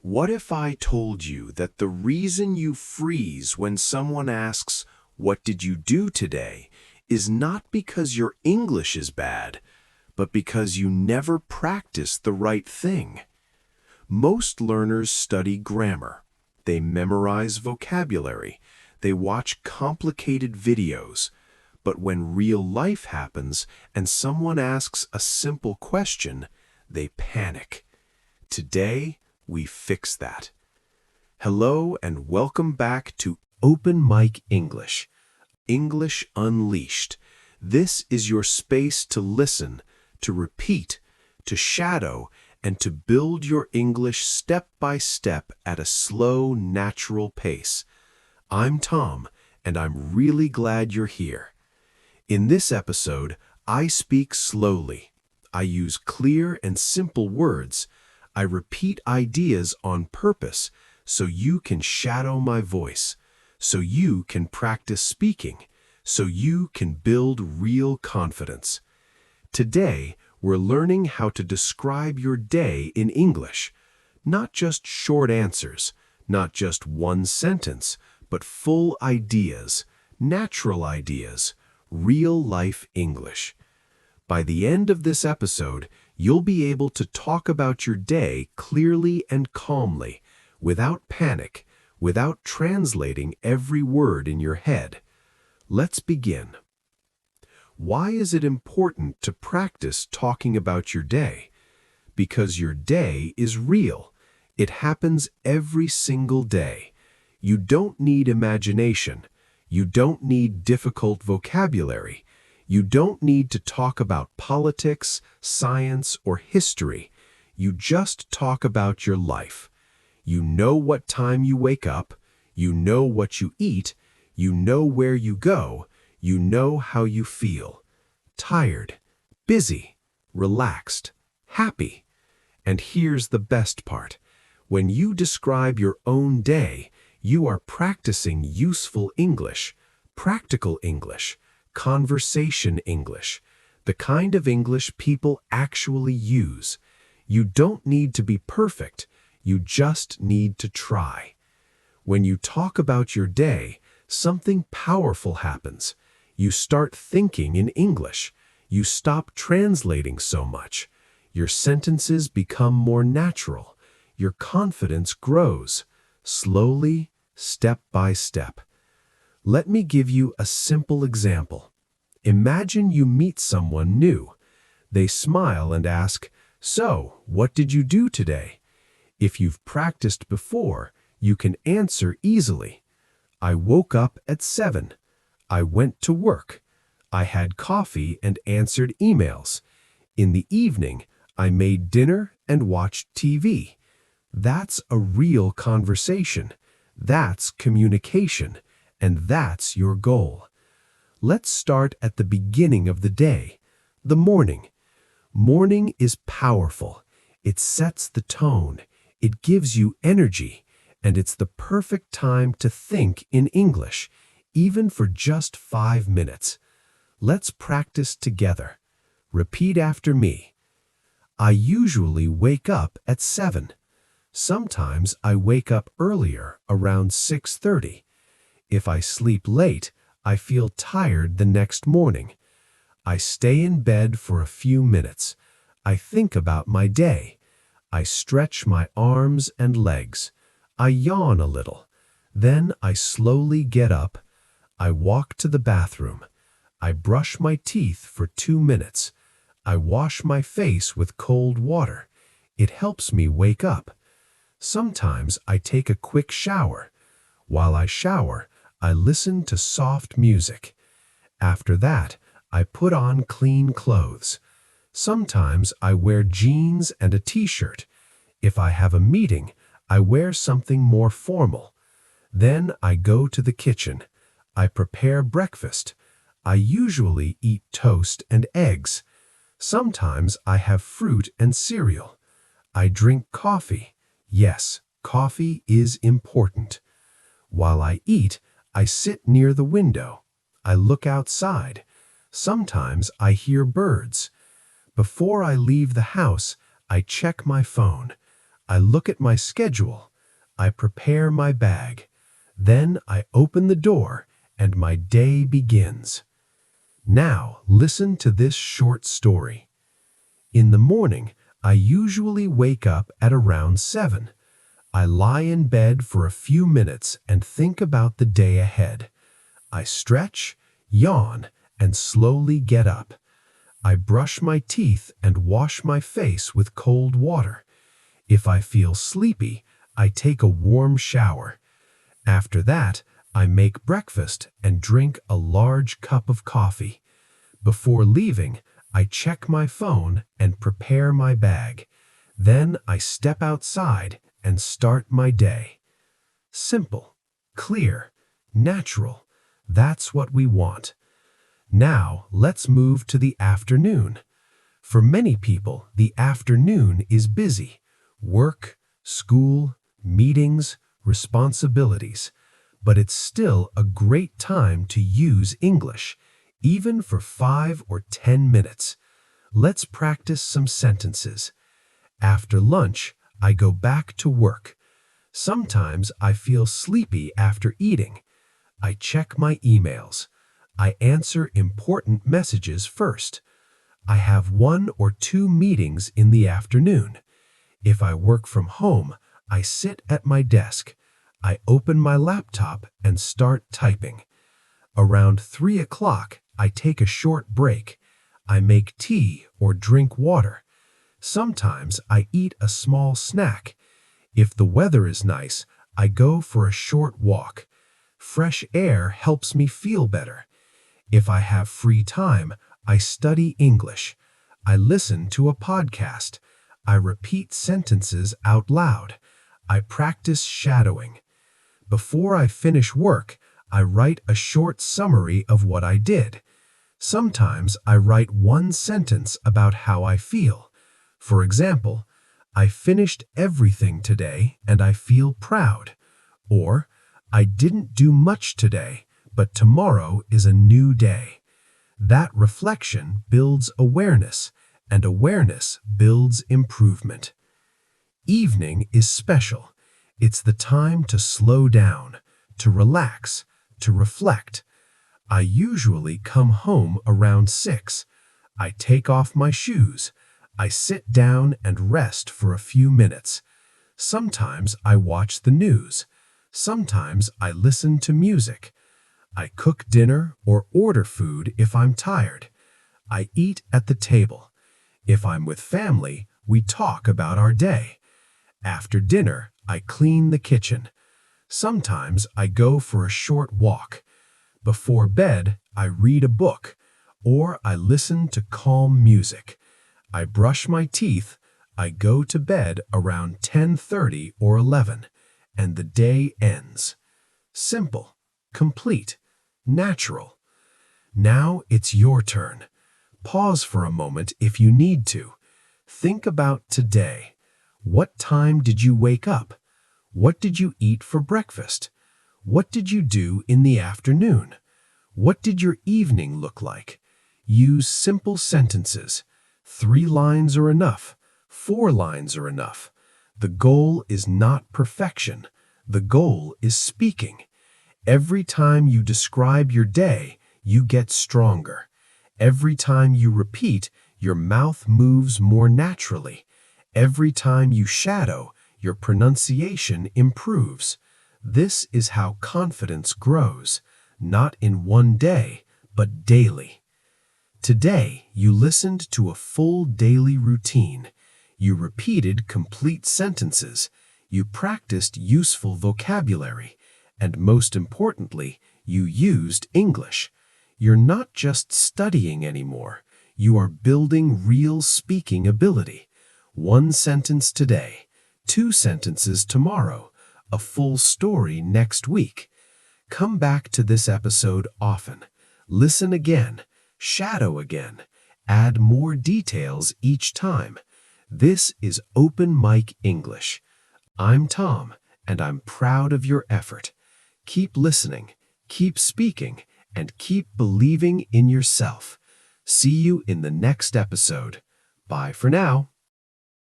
What if I told you that the reason you freeze when someone asks, "What did you do today?" is not because your English is bad, but because you never practiced the right thing? Most learners study grammar. They memorize vocabulary. They watch complicated videos. But when real life happens and someone asks a simple question, they panic. Today, we fix that. Hello and welcome back to Open Mic English, English Unleashed. This is your space to listen, to repeat, to shadow, and to build your English step by step at a slow, natural pace. I'm Tom, and I'm really glad you're here. In this episode, I speak slowly. I use clear and simple words. I repeat ideas on purpose so you can shadow my voice, so you can practice speaking, so you can build real confidence. Today, we're learning how to describe your day in English. Not just short answers, not just one sentence, but full ideas, natural ideas, real-life English. By the end of this episode, you'll be able to talk about your day clearly and calmly, without panic, without translating every word in your head. Let's begin. Why is it important to practice talking about your day? Because your day is real. It happens every single day. You don't need imagination. You don't need difficult vocabulary. You don't need to talk about politics, science, or history. You just talk about your life. You know what time you wake up. You know what you eat. You know where you go. You know how you feel. Tired, busy, relaxed, happy. And here's the best part. When you describe your own day, you are practicing useful English, practical English, conversation English, the kind of English people actually use. You don't need to be perfect. You just need to try. When you talk about your day, something powerful happens. You start thinking in English. You stop translating so much. Your sentences become more natural. Your confidence grows, slowly, step by step. Let me give you a simple example. Imagine you meet someone new. They smile and ask, "So, what did you do today?" If you've practiced before, you can answer easily. "I woke up at 7. I went to work. I had coffee and answered emails. In the evening, I made dinner and watched TV." That's a real conversation. That's communication. And that's your goal. Let's start at the beginning of the day, the morning. Morning is powerful. It sets the tone. It gives you energy. And it's the perfect time to think in English, even for just 5 minutes. Let's practice together. Repeat after me. I usually wake up at 7. Sometimes I wake up earlier, around 6:30. If I sleep late, I feel tired the next morning. I stay in bed for a few minutes. I think about my day. I stretch my arms and legs. I yawn a little. Then I slowly get up. I walk to the bathroom. I brush my teeth for 2 minutes. I wash my face with cold water. It helps me wake up. Sometimes I take a quick shower. While I shower, I listen to soft music. After that, I put on clean clothes. Sometimes I wear jeans and a t-shirt. If I have a meeting, I wear something more formal. Then I go to the kitchen. I prepare breakfast. I usually eat toast and eggs. Sometimes I have fruit and cereal. I drink coffee. Yes, coffee is important. While I eat, I sit near the window. I look outside. Sometimes I hear birds. Before I leave the house, I check my phone. I look at my schedule. I prepare my bag. Then I open the door and my day begins. Now, listen to this short story. In the morning, I usually wake up at around 7. I lie in bed for a few minutes and think about the day ahead. I stretch, yawn, and slowly get up. I brush my teeth and wash my face with cold water. If I feel sleepy, I take a warm shower. After that, I make breakfast and drink a large cup of coffee. Before leaving, I check my phone and prepare my bag. Then I step outside and start my day. Simple, clear, natural. That's what we want. Now, let's move to the afternoon. For many people, the afternoon is busy. Work, school, meetings, responsibilities. But it's still a great time to use English, even for 5 or 10 minutes. Let's practice some sentences. After lunch, I go back to work. Sometimes I feel sleepy after eating. I check my emails. I answer important messages first. I have 1 or 2 meetings in the afternoon. If I work from home, I sit at my desk. I open my laptop and start typing. Around 3 o'clock, I take a short break. I make tea or drink water. Sometimes I eat a small snack. If the weather is nice, I go for a short walk. Fresh air helps me feel better. If I have free time, I study English. I listen to a podcast. I repeat sentences out loud. I practice shadowing. Before I finish work, I write a short summary of what I did. Sometimes I write 1 sentence about how I feel. For example, I finished everything today and I feel proud. Or, I didn't do much today, but tomorrow is a new day. That reflection builds awareness, and awareness builds improvement. Evening is special. It's the time to slow down, to relax, to reflect. I usually come home around 6. I take off my shoes. I sit down and rest for a few minutes. Sometimes I watch the news. Sometimes I listen to music. I cook dinner or order food if I'm tired. I eat at the table. If I'm with family, we talk about our day. After dinner, I clean the kitchen. Sometimes I go for a short walk. Before bed, I read a book, or I listen to calm music. I brush my teeth. I go to bed around 10:30 or 11, and the day ends. Simple, complete, natural. Now it's your turn. Pause for a moment if you need to. Think about today. What time did you wake up? What did you eat for breakfast? What did you do in the afternoon? What did your evening look like? Use simple sentences. 3 lines are enough. 4 lines are enough. The goal is not perfection. The goal is speaking. Every time you describe your day, you get stronger. Every time you repeat, your mouth moves more naturally. Every time you shadow, your pronunciation improves. This is how confidence grows, not in one day, but daily. Today, you listened to a full daily routine. You repeated complete sentences. You practiced useful vocabulary. And most importantly, you used English. You're not just studying anymore. You are building real speaking ability. 1 sentence today, 2 sentences tomorrow, a full story next week. Come back to this episode often. Listen again, shadow again, add more details each time. This is Open Mic English. I'm Tom, and I'm proud of your effort. Keep listening, keep speaking, and keep believing in yourself. See you in the next episode. Bye for now.